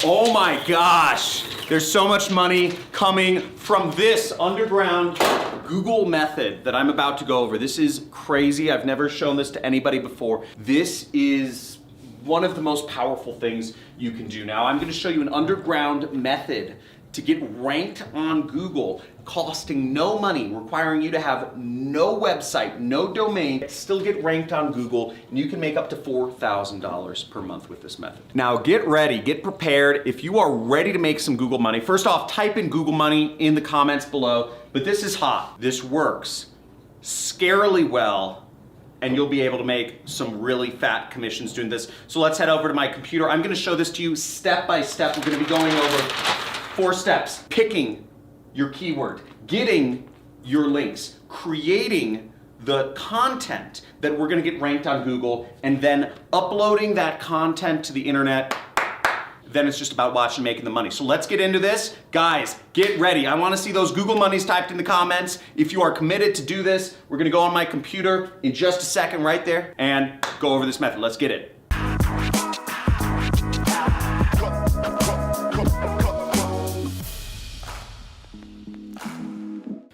Oh my gosh, there's so much money coming from this underground Google method that I'm about to go over. This is crazy. I've never shown this to anybody before. This is one of the most powerful things you can do. Now, I'm going to show you an underground method to get ranked on Google, costing no money, requiring you to have no website, no domain, still get ranked on Google, and you can make up to $4,000 per month with this method. Now get ready, get prepared. If you are ready to make some Google money, first off, type in Google money in the comments below, but this is hot. This works scarily well, and you'll be able to make some really fat commissions doing this. So let's head over to my computer. I'm gonna show this to you step by step. We're gonna be going over 4 steps: picking your keyword, getting your links, creating the content that we're gonna get ranked on Google, and then uploading that content to the internet. Then it's just about watching and making the money. So let's get into this. Guys, get ready. I wanna see those Google monies typed in the comments. If you are committed to do this, we're gonna go on my computer in just a second right there and go over this method. Let's get it.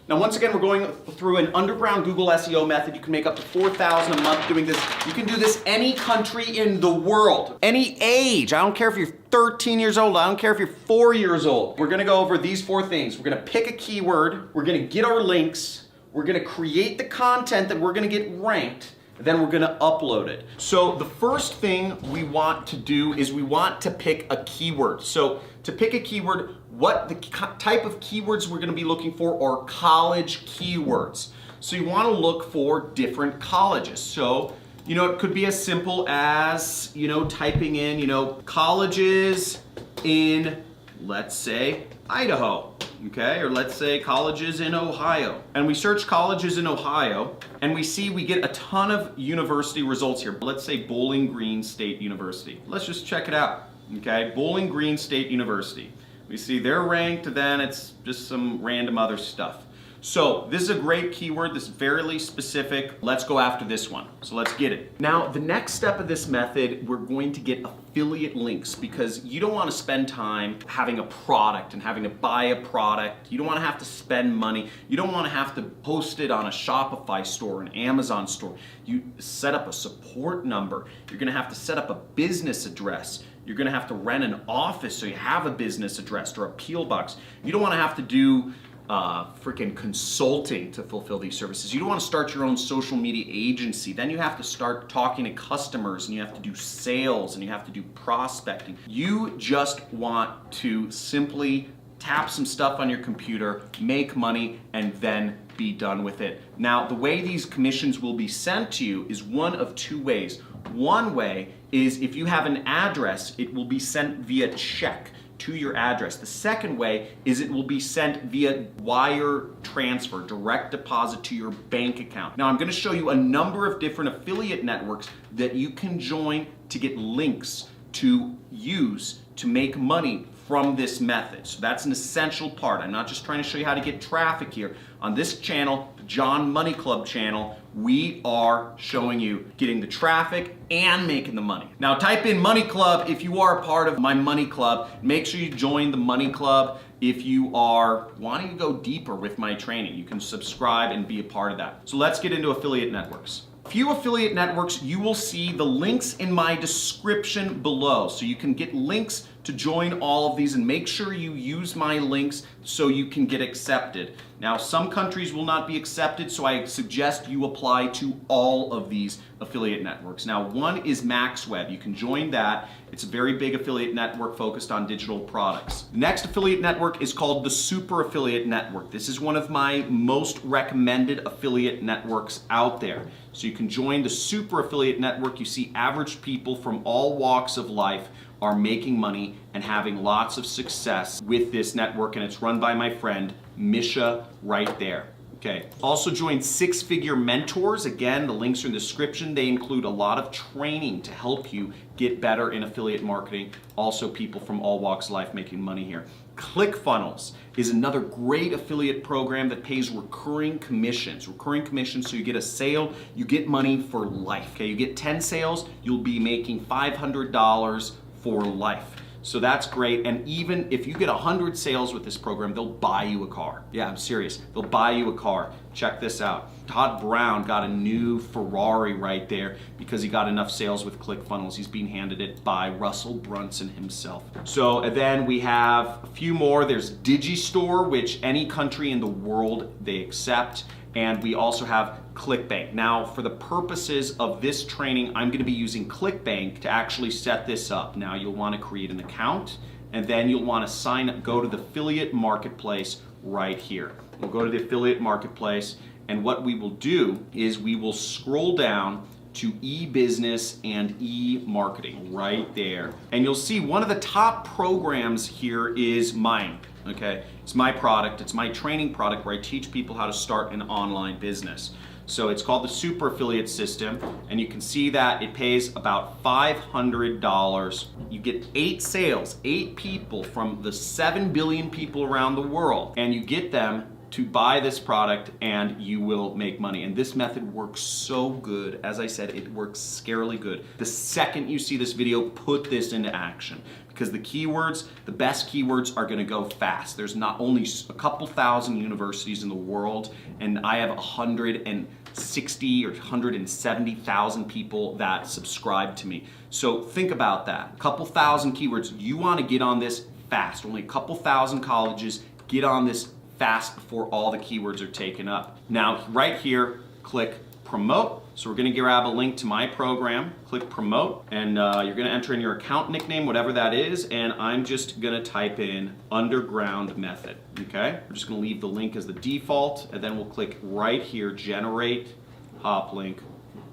Now, once again, we're going through an underground Google SEO method. You can make up to $4,000 a month doing this. You can do this any country in the world, any age. I don't care if you're 13 years old. I don't care if you're 4 years old. We're gonna go over these 4 things. We're gonna pick a keyword. We're gonna get our links. We're gonna create the content that we're gonna get ranked. Then we're gonna upload it. So the first thing we want to do is we want to pick a keyword. So to pick a keyword, what the type of keywords we're gonna be looking for are college keywords. So you wanna look for different colleges. So, it could be as simple as, typing in, colleges in, let's say, Idaho. Okay, or let's say colleges in Ohio. And we search colleges in Ohio, and we see we get a ton of university results here. Let's say Bowling Green State University. Let's just check it out, okay? Bowling Green State University. We see they're ranked, then it's just some random other stuff. So this is a great keyword. This is fairly specific. Let's go after this one. So let's get it. Now, the next step of this method, we're going to get affiliate links, because you don't want to spend time having a product and having to buy a product. You don't want to have to spend money. You don't want to have to post it on a Shopify store, an Amazon store. You set up a support number. You're going to have to set up a business address. You're going to have to rent an office so you have a business address or a PO box. You don't want to have to do freaking consulting to fulfill these services. You don't want to start your own social media agency. Then you have to start talking to customers, and you have to do sales, and you have to do prospecting. You just want to simply tap some stuff on your computer, make money, and then be done with it. Now, the way these commissions will be sent to you is one of 2 ways. One way is if you have an address, it will be sent via check to your address. The second way is it will be sent via wire transfer, direct deposit to your bank account. Now, I'm going to show you a number of different affiliate networks that you can join to get links to use to make money from this method. So that's an essential part. I'm not just trying to show you how to get traffic here. On this channel, the John Money Club channel, we are showing you getting the traffic and making the money. Now type in Money Club if you are a part of my Money Club. Make sure you join the Money Club if you are wanting to go deeper with my training. You can subscribe and be a part of that. So let's get into affiliate networks. Few affiliate networks, you will see the links in my description below. So you can get links to join all of these, and make sure you use my links so you can get accepted. Now, some countries will not be accepted, so I suggest you apply to all of these affiliate networks. Now, one is MaxWeb. You can join that. It's a very big affiliate network focused on digital products. The next affiliate network is called the Super Affiliate Network. This is one of my most recommended affiliate networks out there. So you can join the Super Affiliate Network. You see average people from all walks of life are making money and having lots of success with this network, and it's run by my friend Misha right there. Okay. Also join Six Figure Mentors. Again, the links are in the description. They include a lot of training to help you get better in affiliate marketing. Also, people from all walks of life making money here. ClickFunnels is another great affiliate program that pays recurring commissions. Recurring commissions, so you get a sale, you get money for life. Okay, you get 10 sales, you'll be making $500 for life. So that's great. And even if you get 100 sales with this program, they'll buy you a car. Yeah, I'm serious. They'll buy you a car. Check this out. Todd Brown got a new Ferrari right there because he got enough sales with ClickFunnels. He's being handed it by Russell Brunson himself. So and then we have a few more. There's Digistore, which any country in the world they accept. And we also have ClickBank. Now, for the purposes of this training, I'm gonna be using ClickBank to actually set this up. Now, you'll wanna create an account, and then you'll wanna sign up, go to the affiliate marketplace right here. We'll go to the affiliate marketplace, and what we will do is we will scroll down to e-business and e-marketing right there. And you'll see one of the top programs here is mine. Okay, it's my product, it's my training product where I teach people how to start an online business. So it's called the Super Affiliate System, and you can see that it pays about $500. You get 8 sales, 8 people from the 7 billion people around the world, and you get them to buy this product and you will make money. And this method works so good. As I said, it works scarily good. The second you see this video, put this into action because the keywords, the best keywords are gonna go fast. There's not only a couple thousand universities in the world, and I have 160 or 170,000 people that subscribe to me. So think about that. A couple thousand keywords. You wanna get on this fast. Only a couple thousand colleges get on this fast before all the keywords are taken up. Now, right here, click promote. So we're gonna grab a link to my program, click promote, and you're gonna enter in your account nickname, whatever that is, and I'm just gonna type in underground method, okay? We're just gonna leave the link as the default, and then we'll click right here, generate hop link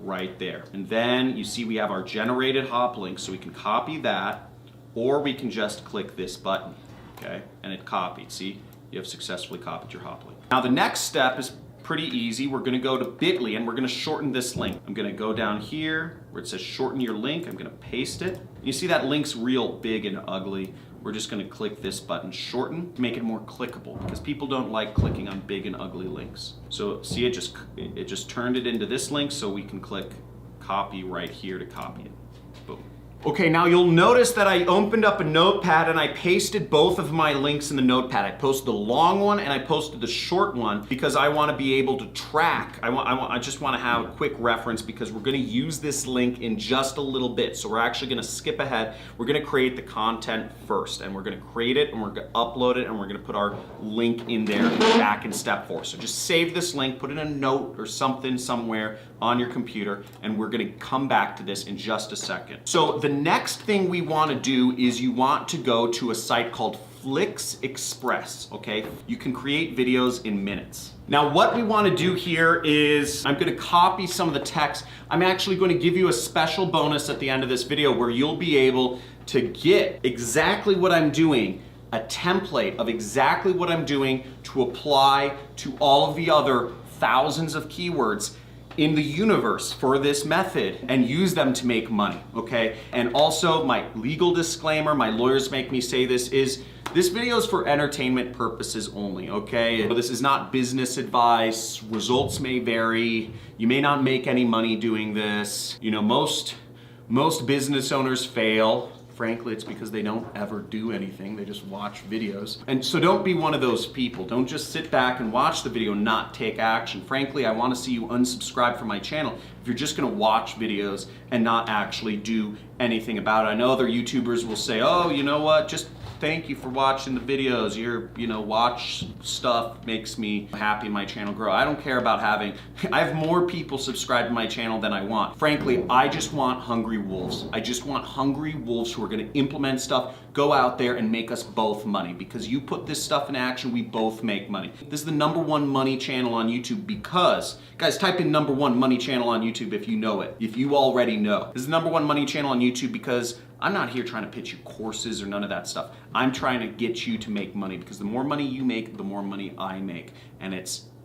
right there. And then you see we have our generated hop link, so we can copy that, or we can just click this button, okay? And it copied, see? You have successfully copied your hop link. Now the next step is pretty easy. We're gonna go to bit.ly and we're gonna shorten this link. I'm gonna go down here where it says shorten your link. I'm gonna paste it. You see that link's real big and ugly. We're just gonna click this button, shorten, to make it more clickable because people don't like clicking on big and ugly links. So see, it just turned it into this link, so we can click copy right here to copy it. Boom. Okay, now you'll notice that I opened up a notepad and I pasted both of my links in the notepad. I posted the long one and I posted the short one because I want to be able to track. I just want to have a quick reference because we're going to use this link in just a little bit. So we're actually going to skip ahead. We're going to create the content first, and we're going to create it and we're going to upload it and we're going to put our link in there back in step 4. So just save this link, put in a note or something somewhere on your computer, and we're going to come back to this in just a second. So the next thing we want to do is you want to go to a site called Flix Express, okay? You can create videos in minutes. Now what we want to do here is I'm going to copy some of the text. I'm actually going to give you a special bonus at the end of this video where you'll be able to get exactly what I'm doing, a template of exactly what I'm doing to apply to all of the other thousands of keywords in the universe for this method and use them to make money, okay? And also my legal disclaimer, my lawyers make me say this, is this video is for entertainment purposes only, okay? This is not business advice. Results may vary. You may not make any money doing this. You know, most business owners fail. Frankly, it's because they don't ever do anything. They just watch videos. And so don't be one of those people. Don't just sit back and watch the video and not take action. Frankly, I want to see you unsubscribe from my channel if you're just going to watch videos and not actually do anything about it. I know other YouTubers will say, oh, you know what, just thank you for watching the videos. Watch stuff makes me happy, my channel grow. I don't care about I have more people subscribe to my channel than I want. Frankly, I just want hungry wolves. I just want hungry wolves who are gonna implement stuff, go out there and make us both money. Because you put this stuff in action, we both make money. This is the #1 money channel on YouTube because, guys, type in #1 money channel on YouTube if you know it, if you already know. This is the #1 money channel on YouTube because I'm not here trying to pitch you courses or none of that stuff. I'm trying to get you to make money because the more money you make, the more money I make. And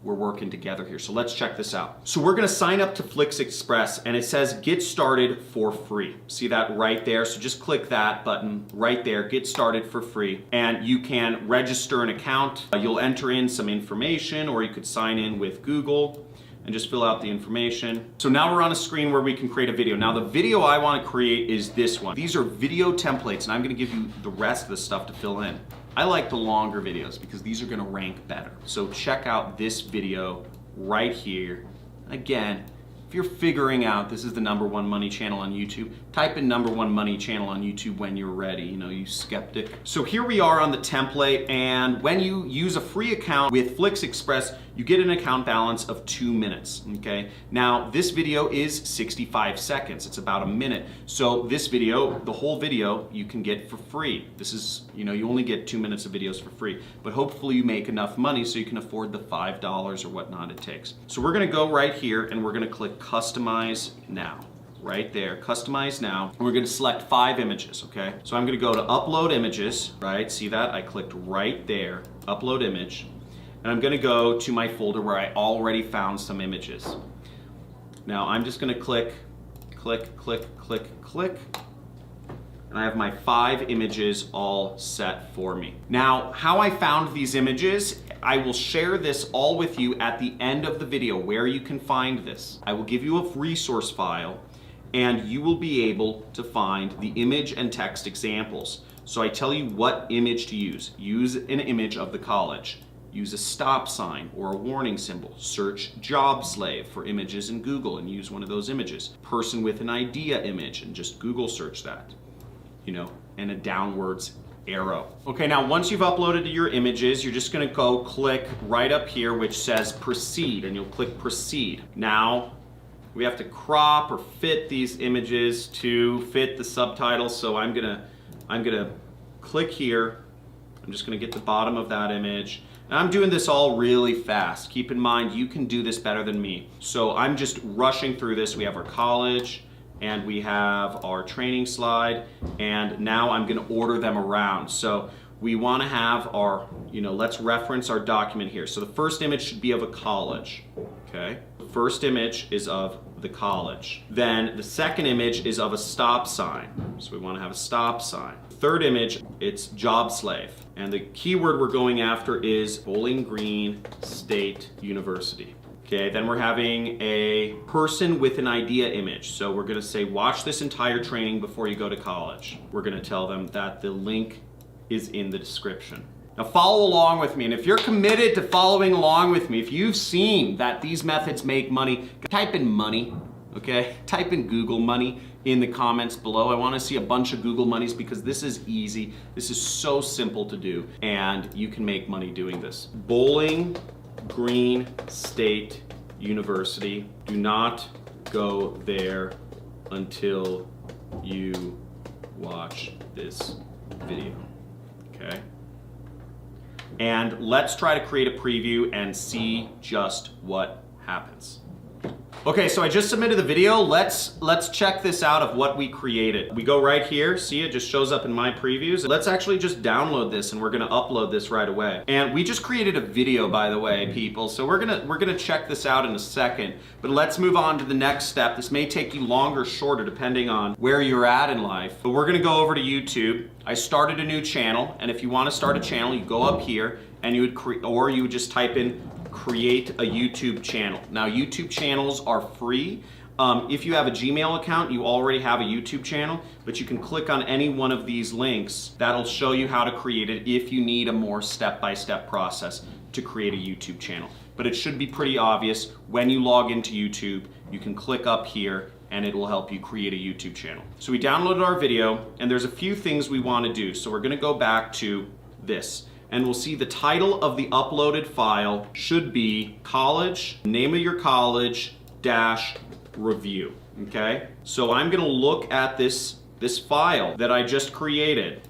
we're working together here. So let's check this out. So we're gonna sign up to Flix Express and it says get started for free. See that right there? So just click that button right there, get started for free. And you can register an account. You'll enter in some information or you could sign in with Google. and just fill out the information. So now we're on a screen where we can create a video. Now the video I want to create is this one. These are video templates, and I'm going to give you the rest of the stuff to fill in. I like the longer videos because these are going to rank better. So check out this video right here. Again, if you're figuring out this is the #1 money channel on YouTube, type in #1 money channel on YouTube when you're ready, you skeptic. So here we are on the template, and when you use a free account with Flix Express, you get an account balance of 2 minutes, okay? Now, this video is 65 seconds. It's about a minute. So this video, the whole video, you can get for free. This is, you only get 2 minutes of videos for free, but hopefully you make enough money so you can afford the $5 or whatnot it takes. So we're gonna go right here and we're gonna click Customize Now. Right there, Customize Now. And we're gonna select 5 images, okay? So I'm gonna go to Upload Images, right? See that? I clicked right there, Upload Image. And I'm gonna go to my folder where I already found some images. Now I'm just gonna click, click, click, click, click. And I have my 5 images all set for me. Now, how I found these images, I will share this all with you at the end of the video where you can find this. I will give you a resource file and you will be able to find the image and text examples. So I tell you what image to use. Use an image of the college. Use a stop sign or a warning symbol. Search job slave for images in Google and use one of those images. Person with an idea image and just Google search that, and a downwards arrow. Okay, now once you've uploaded your images, you're just gonna go click right up here which says proceed, and you'll click proceed. Now, we have to crop or fit these images to fit the subtitles, so I'm gonna click here. I'm just gonna get the bottom of that image. And I'm doing this all really fast. Keep in mind, you can do this better than me. So I'm just rushing through this. We have our college, and we have our training slide, and now I'm gonna order them around. So we wanna have our, let's reference our document here. So the first image should be of a college, okay? The first image is of the college. Then the second image is of a stop sign. So we wanna have a stop sign. Third image, it's job slave. And the keyword we're going after is Bowling Green State University. Okay, then we're having a person with an idea image. So we're gonna say, watch this entire training before you go to college. We're gonna tell them that the link is in the description. Now follow along with me, and if you're committed to following along with me, if you've seen that these methods make money, type in money, okay? Type in Google money in the comments below. I wanna see a bunch of Google monies because this is easy. This is so simple to do, and you can make money doing this. Bowling Green State University. Do not go there until you watch this video, okay? And let's try to create a preview and see just what happens. Okay, so I just submitted the video. Let's check this out of what we created. We go right here, see it just shows up in my previews. Let's actually just download this and we're gonna upload this right away. And we just created a video, by the way, people. So we're gonna check this out in a second, but let's move on to the next step. This may take you longer or shorter depending on where you're at in life, but we're gonna go over to YouTube. I started a new channel, and if you wanna start a channel, you go up here and you would just type in create a YouTube channel. Now YouTube channels are free. If you have a Gmail account, you already have a YouTube channel, but you can click on any one of these links. That'll show you how to create it if you need a more step-by-step process to create a YouTube channel. But it should be pretty obvious. When you log into YouTube, you can click up here and it will help you create a YouTube channel. So we downloaded our video, and there's a few things we want to do. So we're gonna go back to this. And we'll see the title of the uploaded file should be college, name of your college, -review, okay? So I'm gonna look at this file that I just created,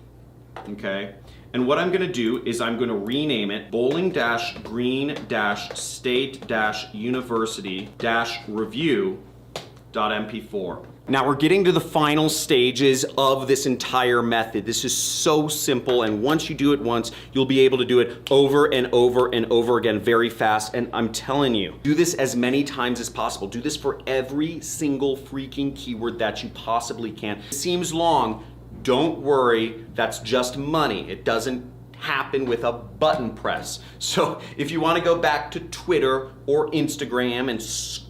okay? And what I'm gonna do is I'm gonna rename it bowling-green-state-university-review.mp4. Now we're getting to the final stages of this entire method. This is so simple, and once you do it once, you'll be able to do it over and over and over again very fast. And I'm telling you, do this as many times as possible. Do this for every single freaking keyword that you possibly can. It seems long, don't worry, that's just money. It doesn't happen with a button press. So if you want to go back to Twitter or Instagram and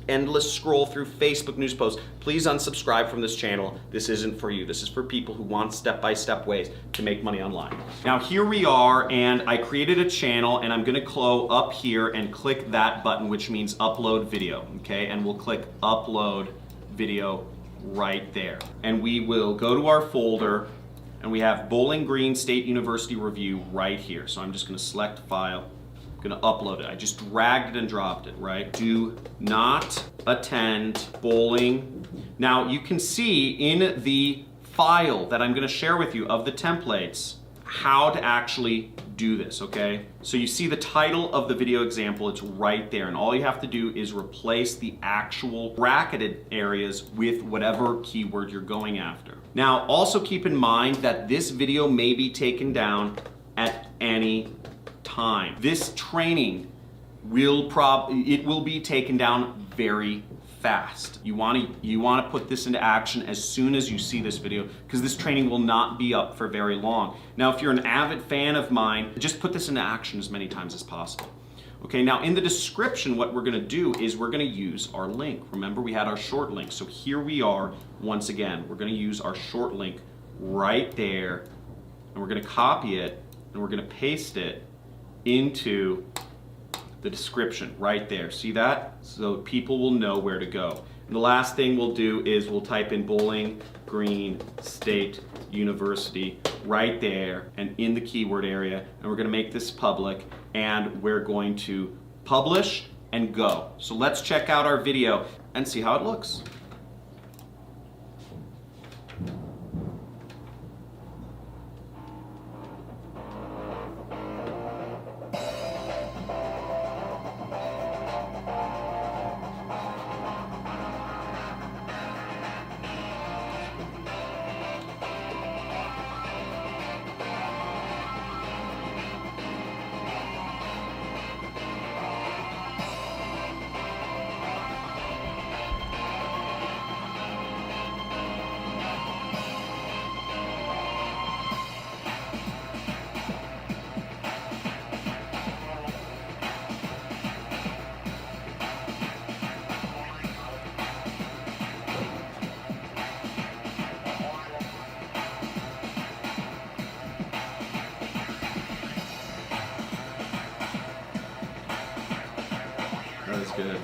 endless scroll through Facebook news posts, please unsubscribe from this channel. This isn't for you. This is for people who want step-by-step ways to make money online. Now here we are, and I created a channel, and I'm gonna go up here and click that button, which means upload video, okay? And we'll click upload video right there. And we will go to our folder, and we have Bowling Green State University Review right here. So I'm just gonna select file, I'm gonna upload it. I just dragged it and dropped it, right? Do not attend bowling. Now you can see in the file that I'm gonna share with you of the templates how to actually do this, okay? So you see the title of the video example, it's right there, and all you have to do is replace the actual bracketed areas with whatever keyword you're going after. Now, also keep in mind that this video may be taken down at any time. This training will be taken down very fast. You want to put this into action as soon as you see this video, because this training will not be up for very long. Now, if you're an avid fan of mine, just put this into action as many times as possible. Okay, now in the description, what we're gonna do is we're gonna use our link. Remember, we had our short link. So here we are, once again, we're gonna use our short link right there, and we're gonna copy it, and we're gonna paste it into the description right there. See that? So people will know where to go. And the last thing we'll do is we'll type in Bowling Green State University right there and in the keyword area, and we're gonna make this public, and we're going to publish and go. So let's check out our video and see how it looks. That was good.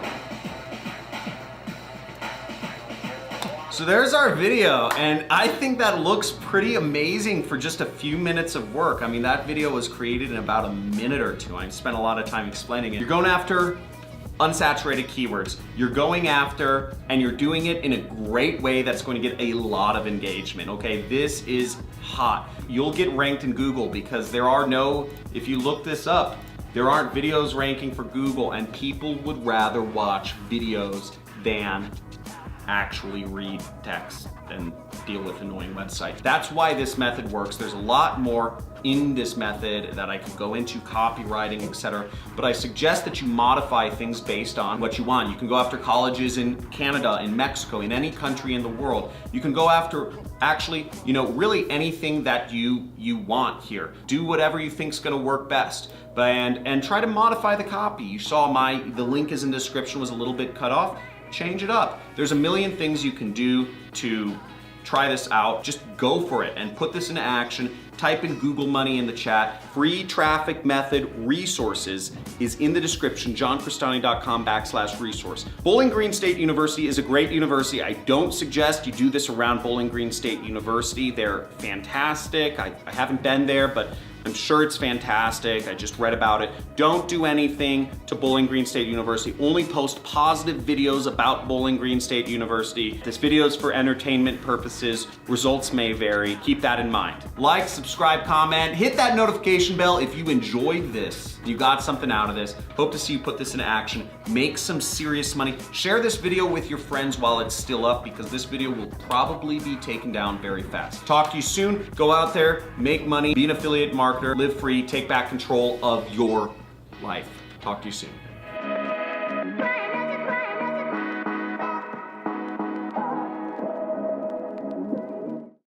So there's our video, and I think that looks pretty amazing for just a few minutes of work. I mean, that video was created in about a minute or two. I spent a lot of time explaining it. You're going after unsaturated keywords. You're going after, and you're doing it in a great way that's going to get a lot of engagement, okay? This is hot. You'll get ranked in Google because there are no, if you look this up, there aren't videos ranking for Google, and people would rather watch videos than actually read text and deal with annoying websites. That's why this method works. There's a lot more in this method that I could go into, copywriting, etc. But I suggest that you modify things based on what you want. You can go after colleges in Canada, in Mexico, in any country in the world. You can go after actually, really anything that you want here. Do whatever you think's gonna work best. And try to modify the copy. You saw the link is in the description was a little bit cut off. Change it up. There's a million things you can do to try this out. Just go for it and put this into action. Type in Google money in the chat. Free traffic method resources is in the description, johncrestani.com/resource. Bowling Green State University is a great university. I don't suggest you do this around Bowling Green State University. They're fantastic. I haven't been there, but I'm sure it's fantastic. I just read about it. Don't do anything to Bowling Green State University. Only post positive videos about Bowling Green State University. This video is for entertainment purposes. Results may vary. Keep that in mind. Like, subscribe, comment, hit that notification bell if you enjoyed this. You got something out of this. Hope to see you put this into action. Make some serious money. Share this video with your friends while it's still up, because this video will probably be taken down very fast. Talk to you soon. Go out there, make money, be an affiliate marketer, live free, take back control of your life. Talk to you soon.